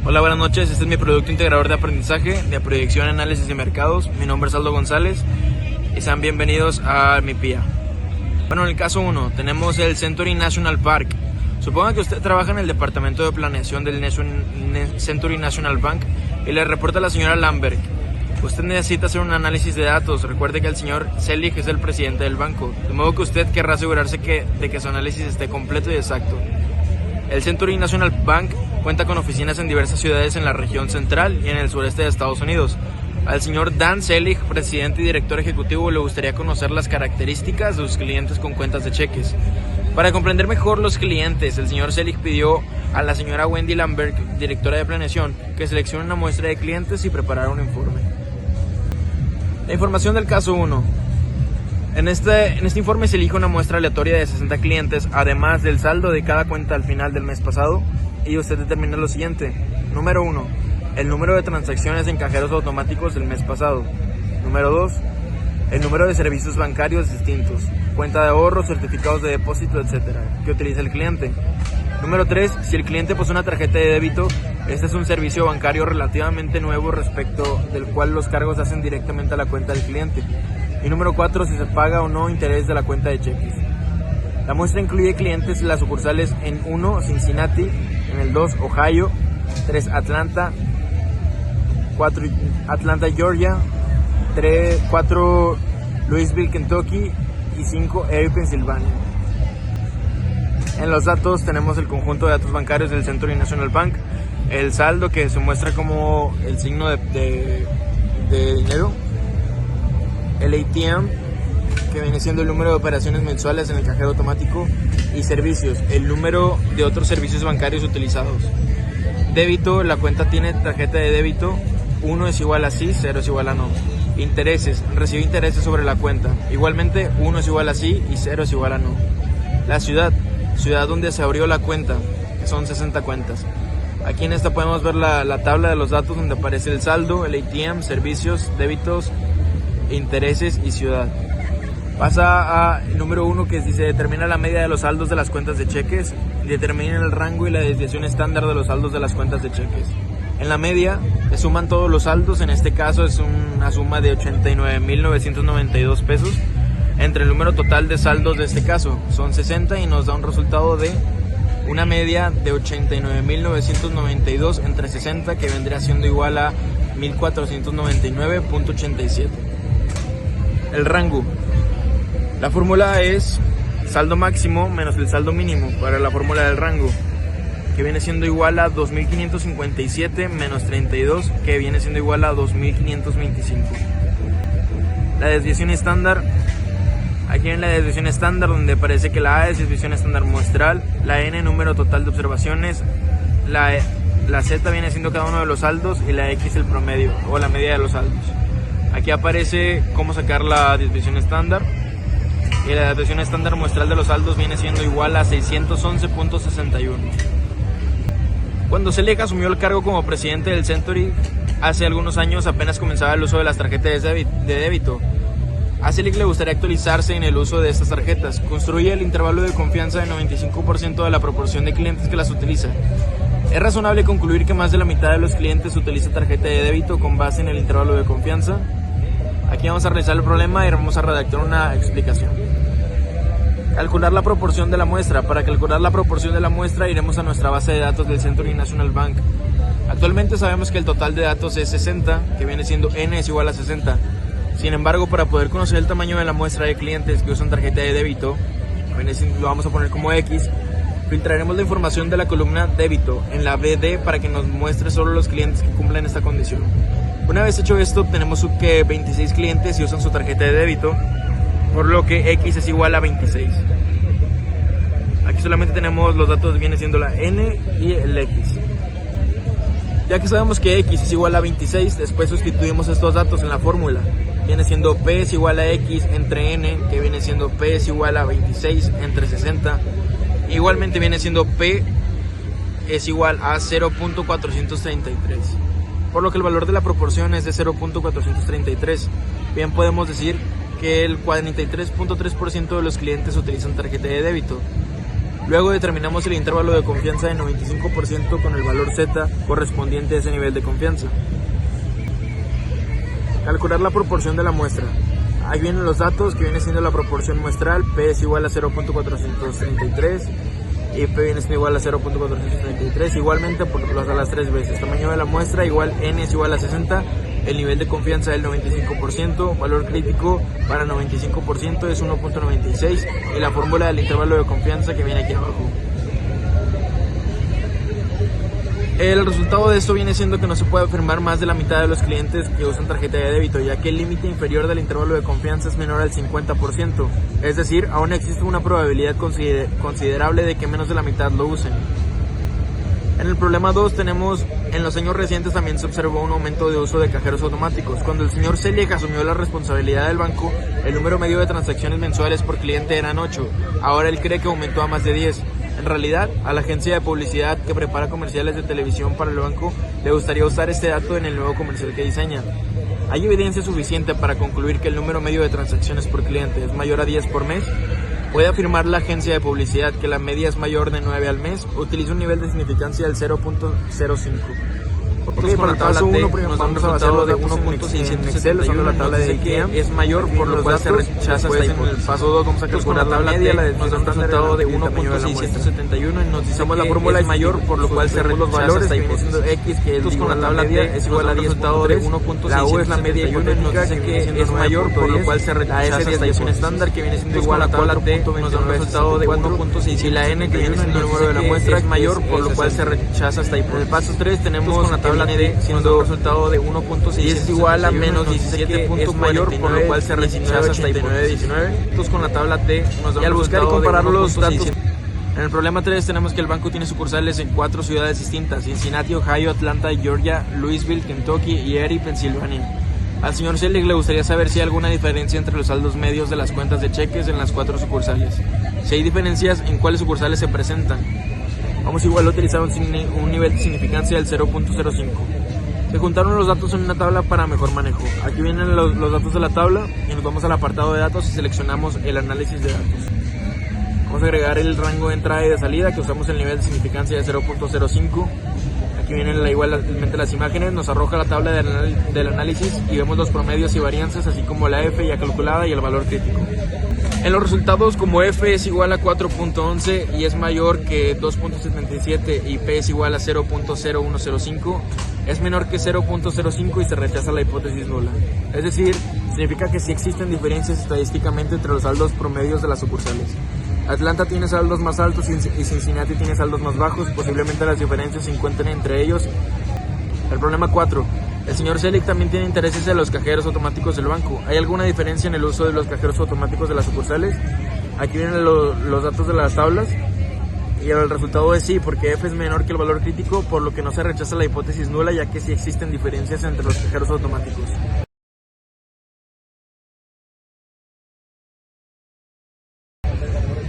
Hola, buenas noches. Este es mi producto integrador de aprendizaje de proyección, análisis de mercados. Mi nombre es Aldo González y sean bienvenidos a mi PIA. Bueno, en el caso 1 tenemos el Century National Park. Suponga que usted trabaja en el departamento de planeación del Century National Bank y le reporta a la señora Lambert. Usted necesita hacer un análisis de datos. Recuerde que el señor Selig es el presidente del banco, de modo que usted querrá asegurarse de que su análisis esté completo y exacto. El Century National Bank cuenta con oficinas en diversas ciudades en la región central y en el sureste de Estados Unidos. Al señor Dan Selig, presidente y director ejecutivo, le gustaría conocer las características de sus clientes con cuentas de cheques. Para comprender mejor los clientes, el señor Selig pidió a la señora Wendy Lambert, directora de planeación, que seleccione una muestra de clientes y preparara un informe. La información del caso 1. En este informe se elige una muestra aleatoria de 60 clientes, además del saldo de cada cuenta al final del mes pasado, y usted determina lo siguiente. Número 1. El número de transacciones en cajeros automáticos del mes pasado. Número 2. El número de servicios bancarios distintos, cuenta de ahorro, certificados de depósito, etc., que utiliza el cliente. Número 3. Si el cliente posee una tarjeta de débito, este es un servicio bancario relativamente nuevo respecto del cual los cargos se hacen directamente a la cuenta del cliente. Y número 4, si se paga o no interés de la cuenta de cheques. La muestra incluye clientes en las sucursales en 1, Cincinnati, en el 2, Ohio, 3, Atlanta, 4, Atlanta, Georgia, 4, Louisville, Kentucky y 5, Erie, Pensilvania. En los datos tenemos el conjunto de datos bancarios del Century National Bank, el saldo que se muestra como el signo de dinero, el ATM, que viene siendo el número de operaciones mensuales en el cajero automático, y servicios, el número de otros servicios bancarios utilizados. Débito, la cuenta tiene tarjeta de débito, 1 es igual a sí, 0 es igual a no. Intereses, recibe intereses sobre la cuenta, igualmente 1 es igual a sí y 0 es igual a no. La ciudad donde se abrió la cuenta, que son 60 cuentas. Aquí en esta podemos ver la tabla de los datos donde aparece el saldo, el ATM, servicios, débitos, intereses y ciudad. Pasa a número 1, que dice determina la media de los saldos de las cuentas de cheques, determina el rango y la desviación estándar de los saldos de las cuentas de cheques. En la media se suman todos los saldos, en este caso es una suma de 89.992 pesos entre el número total de saldos de este caso, son 60, y nos da un resultado de una media de 89.992 entre 60, que vendría siendo igual a 1.499.87. El rango. La fórmula es saldo máximo menos el saldo mínimo para la fórmula del rango, que viene siendo igual a 2.557 menos 32, que viene siendo igual a 2.525. La desviación estándar. Aquí en la desviación estándar, donde parece que la A es desviación estándar muestral, la N número total de observaciones, la Z viene siendo cada uno de los saldos y la X el promedio o la media de los saldos. Aquí aparece cómo sacar la desviación estándar, y la desviación estándar muestral de los saldos viene siendo igual a 611.61. Cuando Selig asumió el cargo como presidente del Century, hace algunos años apenas comenzaba el uso de las tarjetas de débito. A Selig le gustaría actualizarse en el uso de estas tarjetas. Construye el intervalo de confianza de 95% de la proporción de clientes que las utiliza. Es razonable concluir que más de la mitad de los clientes utiliza tarjeta de débito con base en el intervalo de confianza. Aquí vamos a realizar el problema y vamos a redactar una explicación. Calcular la proporción de la muestra. Para calcular la proporción de la muestra iremos a nuestra base de datos del Century National Bank. Actualmente sabemos que el total de datos es 60, que viene siendo N es igual a 60. Sin embargo, para poder conocer el tamaño de la muestra de clientes que usan tarjeta de débito, lo vamos a poner como X, filtraremos la información de la columna débito en la BD para que nos muestre solo los clientes que cumplen esta condición. Una vez hecho esto, tenemos que 26 clientes y usan su tarjeta de débito, por lo que X es igual a 26. Aquí solamente tenemos los datos, viene siendo la N y el X. Ya que sabemos que X es igual a 26, después sustituimos estos datos en la fórmula. Viene siendo P es igual a X entre N, que viene siendo P es igual a 26 entre 60. Igualmente viene siendo P es igual a 0.433. Por lo que el valor de la proporción es de 0.433. Bien, podemos decir que el 43.3% de los clientes utilizan tarjeta de débito. Luego determinamos el intervalo de confianza de 95% con el valor Z correspondiente a ese nivel de confianza. Calcular la proporción de la muestra. Ahí vienen los datos, que viene siendo la proporción muestral. P es igual a 0.433 y P viene siendo igual a 0.433, igualmente por las 3 veces. Tamaño de la muestra igual N es igual a 60, el nivel de confianza del 95%, valor crítico para 95% es 1.96 y la fórmula del intervalo de confianza que viene aquí abajo. El resultado de esto viene siendo que no se puede afirmar más de la mitad de los clientes que usan tarjeta de débito, ya que el límite inferior del intervalo de confianza es menor al 50%, es decir, aún existe una probabilidad considerable de que menos de la mitad lo usen. En el problema 2 tenemos, en los años recientes también se observó un aumento de uso de cajeros automáticos. Cuando el señor Selig asumió la responsabilidad del banco, el número medio de transacciones mensuales por cliente eran 8, ahora él cree que aumentó a más de 10. En realidad, a la agencia de publicidad que prepara comerciales de televisión para el banco le gustaría usar este dato en el nuevo comercial que diseña. ¿Hay evidencia suficiente para concluir que el número medio de transacciones por cliente es mayor a 10 por mes? ¿Puede afirmar la agencia de publicidad que la media es mayor de 9 al mes? Utiliza un nivel de significancia del 0.05. Okay, para el paso 1 vamos a hacerlo de 1.671 en Excel, usando la tabla de IKEA. Es mayor, por lo cual se rechaza esta hipótesis. En el paso 2 vamos a calcular la media, nos da un resultado de 1.671 y nos dice que la fórmula es mayor, por lo cual se rechaza esta hipótesis. X, que es con la tabla T, es igual a 10.3, la U es la media hipotética, que es mayor, por lo cual se rechaza esta hipótesis estándar, que viene siendo igual a la tabla T, nos da un resultado de 4.6, y la N, que viene siendo el número de la muestra, es mayor, por lo cual se rechaza esta hipótesis. En el paso 3 tenemos la tabla D siendo un resultado de 1.6 y es igual a menos 17 puntos mayor, por lo cual se rechaza hasta 19. Entonces con la tabla T nos da y al buscar y comparar los datos. En el problema 3 tenemos que el banco tiene sucursales en 4 ciudades distintas: Cincinnati, Ohio, Atlanta, Georgia, Louisville, Kentucky y Erie, Pensilvania. Al señor Selig le gustaría saber si hay alguna diferencia entre los saldos medios de las cuentas de cheques en las 4 sucursales. Si hay diferencias, ¿en cuáles sucursales se presentan? Vamos igual a utilizar un nivel de significancia del 0.05. Se juntaron los datos en una tabla para mejor manejo. Aquí vienen los datos de la tabla y nos vamos al apartado de datos y seleccionamos el análisis de datos. Vamos a agregar el rango de entrada y de salida, que usamos el nivel de significancia de 0.05. Aquí vienen igualmente las imágenes, nos arroja la tabla del análisis y vemos los promedios y varianzas, así como la F ya calculada y el valor crítico. En los resultados, como F es igual a 4.11 y es mayor que 2.77 y P es igual a 0.0105, es menor que 0.05 y se rechaza la hipótesis nula. Es decir, significa que sí existen diferencias estadísticamente entre los saldos promedios de las sucursales. Atlanta tiene saldos más altos y Cincinnati tiene saldos más bajos, posiblemente las diferencias se encuentren entre ellos. El problema 4. El señor Selig también tiene intereses en los cajeros automáticos del banco. ¿Hay alguna diferencia en el uso de los cajeros automáticos de las sucursales? Aquí vienen los datos de las tablas y el resultado es sí, porque F es menor que el valor crítico, por lo que no se rechaza la hipótesis nula, ya que sí existen diferencias entre los cajeros automáticos.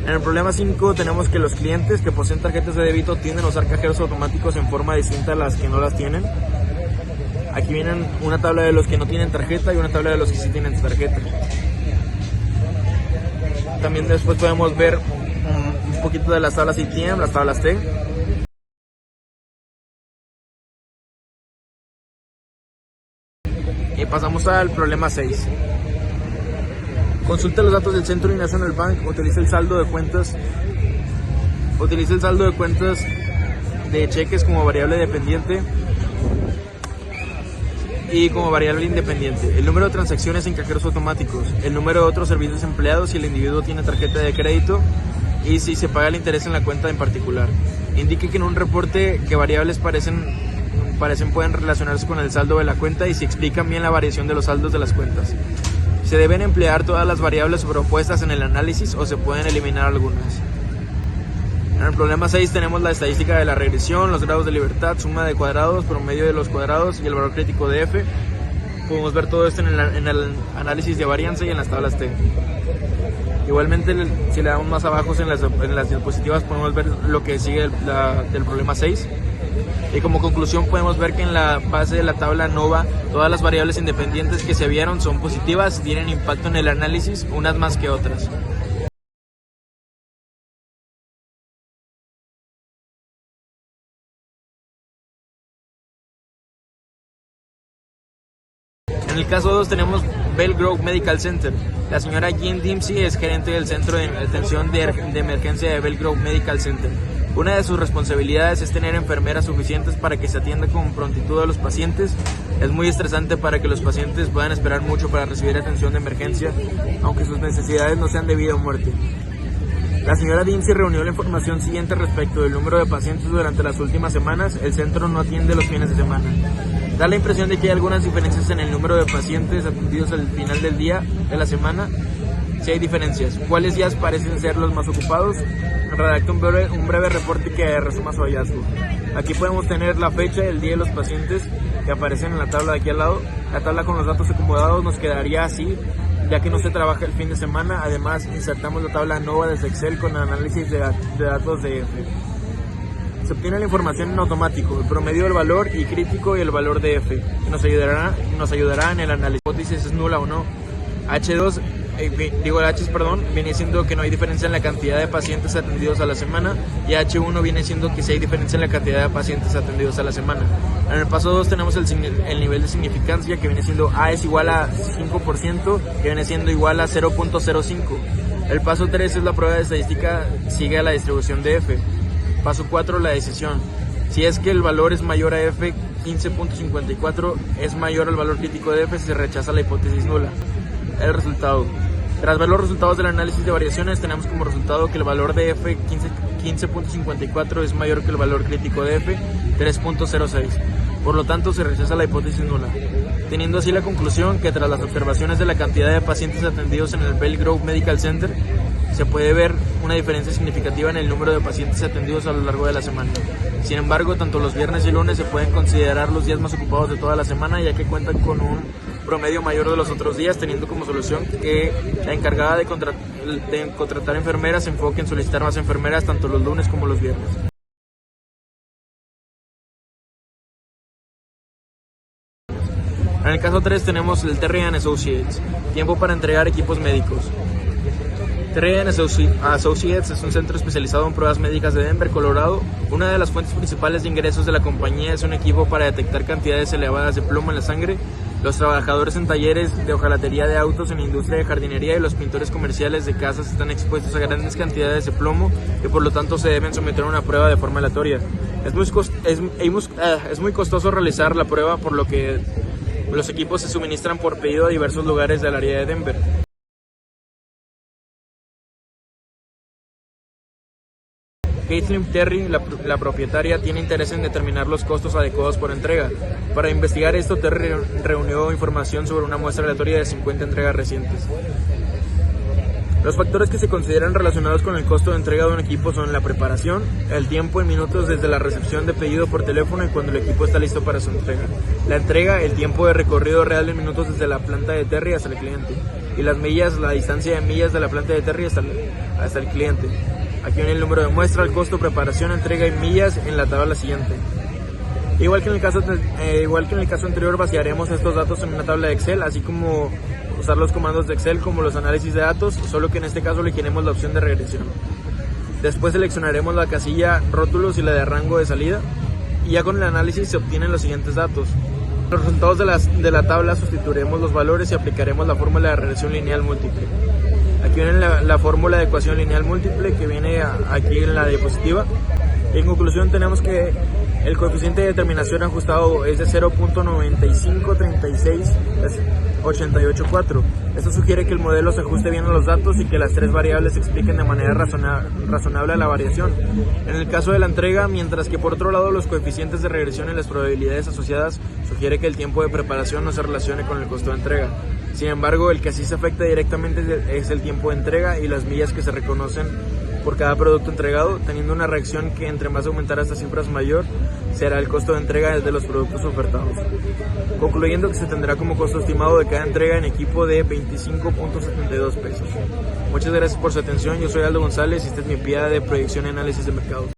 En el problema 5 tenemos que los clientes que poseen tarjetas de débito tienden a usar cajeros automáticos en forma distinta a las que no las tienen. Aquí vienen una tabla de los que no tienen tarjeta y una tabla de los que sí tienen tarjeta. También después podemos ver un poquito de las tablas ITM, las tablas T. Y pasamos al problema 6. Consulta los datos del Century National Bank, utiliza el saldo de cuentas de cheques como variable dependiente y como variable independiente, el número de transacciones en cajeros automáticos, el número de otros servicios empleados si el individuo tiene tarjeta de crédito y si se paga el interés en la cuenta en particular. Indique que en un reporte que variables pueden relacionarse con el saldo de la cuenta y si explican bien la variación de los saldos de las cuentas. ¿Se deben emplear todas las variables propuestas en el análisis o se pueden eliminar algunas? En el problema 6 tenemos la estadística de la regresión, los grados de libertad, suma de cuadrados, promedio de los cuadrados y el valor crítico de F. Podemos ver todo esto en el análisis de varianza y en las tablas T. Igualmente, si le damos más abajo en las diapositivas, podemos ver lo que sigue del problema 6. Y como conclusión podemos ver que en la base de la tabla NOVA todas las variables independientes que se vieron son positivas, tienen impacto en el análisis, unas más que otras. En el caso 2 tenemos Bell Grove Medical Center. La señora Jean Dempsey es gerente del Centro de Atención de Emergencia de Bell Grove Medical Center. Una de sus responsabilidades es tener enfermeras suficientes para que se atienda con prontitud a los pacientes. Es muy estresante para que los pacientes puedan esperar mucho para recibir atención de emergencia, aunque sus necesidades no sean de vida o muerte. La señora Dempsey reunió la información siguiente respecto del número de pacientes durante las últimas semanas. El centro no atiende los fines de semana. Da la impresión de que hay algunas diferencias en el número de pacientes atendidos al final del día de la semana. Si hay diferencias, ¿cuáles días parecen ser los más ocupados? Redacta un breve reporte que resuma su hallazgo. Aquí podemos tener la fecha y el día de los pacientes que aparecen en la tabla de aquí al lado. La tabla con los datos acomodados nos quedaría así, ya que no se trabaja el fin de semana. Además, insertamos la tabla nueva desde Excel con análisis de datos de F. Se obtiene la información en automático, el promedio del valor y crítico y el valor de F, que nos ayudará en el análisis. La hipótesis es nula o no. H2, viene siendo que no hay diferencia en la cantidad de pacientes atendidos a la semana, y H1 viene siendo que sí hay diferencia en la cantidad de pacientes atendidos a la semana. En el paso 2 tenemos el nivel de significancia, que viene siendo A es igual a 5%, que viene siendo igual a 0.05. El paso 3 es la prueba de estadística, sigue a la distribución de F. Paso 4, la decisión. Si es que el valor es mayor a F, 15.54 es mayor al valor crítico de F, se rechaza la hipótesis nula. El resultado. Tras ver los resultados del análisis de variaciones, tenemos como resultado que el valor de F, 15.54, es mayor que el valor crítico de F, 3.06. Por lo tanto, se rechaza la hipótesis nula. Teniendo así la conclusión que tras las observaciones de la cantidad de pacientes atendidos en el Bell Grove Medical Center, se puede ver una diferencia significativa en el número de pacientes atendidos a lo largo de la semana. Sin embargo, tanto los viernes y lunes se pueden considerar los días más ocupados de toda la semana, ya que cuentan con un promedio mayor de los otros días, teniendo como solución que la encargada de contratar enfermeras se enfoque en solicitar más enfermeras tanto los lunes como los viernes. En el caso 3 tenemos el Terry & Associates, tiempo para entregar equipos médicos. Terry & Associates es un centro especializado en pruebas médicas de Denver, Colorado. Una de las fuentes principales de ingresos de la compañía es un equipo para detectar cantidades elevadas de plomo en la sangre. Los trabajadores en talleres de hojalatería de autos, en la industria de jardinería y los pintores comerciales de casas están expuestos a grandes cantidades de plomo y por lo tanto se deben someter a una prueba de forma aleatoria. Es muy costoso realizar la prueba, por lo que los equipos se suministran por pedido a diversos lugares del área de Denver. Caitlin Terry, la propietaria, tiene interés en determinar los costos adecuados por entrega. Para investigar esto, Terry reunió información sobre una muestra aleatoria de 50 entregas recientes. Los factores que se consideran relacionados con el costo de entrega de un equipo son la preparación, el tiempo en minutos desde la recepción de pedido por teléfono y cuando el equipo está listo para su entrega. La entrega, el tiempo de recorrido real en minutos desde la planta de Terry hasta el cliente. Y las millas, la distancia de millas de la planta de Terry hasta el cliente. Aquí viene el número de muestra, el costo, preparación, entrega y millas en la tabla siguiente. Igual que en el caso anterior, vaciaremos estos datos en una tabla de Excel, así como usar los comandos de Excel como los análisis de datos, solo que en este caso elegiremos la opción de regresión. Después seleccionaremos la casilla rótulos y la de rango de salida, y ya con el análisis se obtienen los siguientes datos. Los resultados de la tabla sustituiremos los valores y aplicaremos la fórmula de regresión lineal múltiple. Aquí viene la fórmula de ecuación lineal múltiple que viene aquí en la diapositiva. En conclusión, tenemos que el coeficiente de determinación ajustado es de 0.953688.4. Esto sugiere que el modelo se ajuste bien a los datos y que las tres variables expliquen de manera razonable la variación. En el caso de la entrega, mientras que por otro lado los coeficientes de regresión y las probabilidades asociadas sugiere que el tiempo de preparación no se relacione con el costo de entrega. Sin embargo, el que sí se afecta directamente es el tiempo de entrega y las millas que se reconocen por cada producto entregado, teniendo una reacción que entre más aumentara esta cifra mayor será el costo de entrega de los productos ofertados. Concluyendo que se tendrá como costo estimado de cada entrega en equipo de 25.72 pesos. Muchas gracias por su atención, yo soy Aldo González y esta es mi PIA de Proyección y Análisis de Mercados.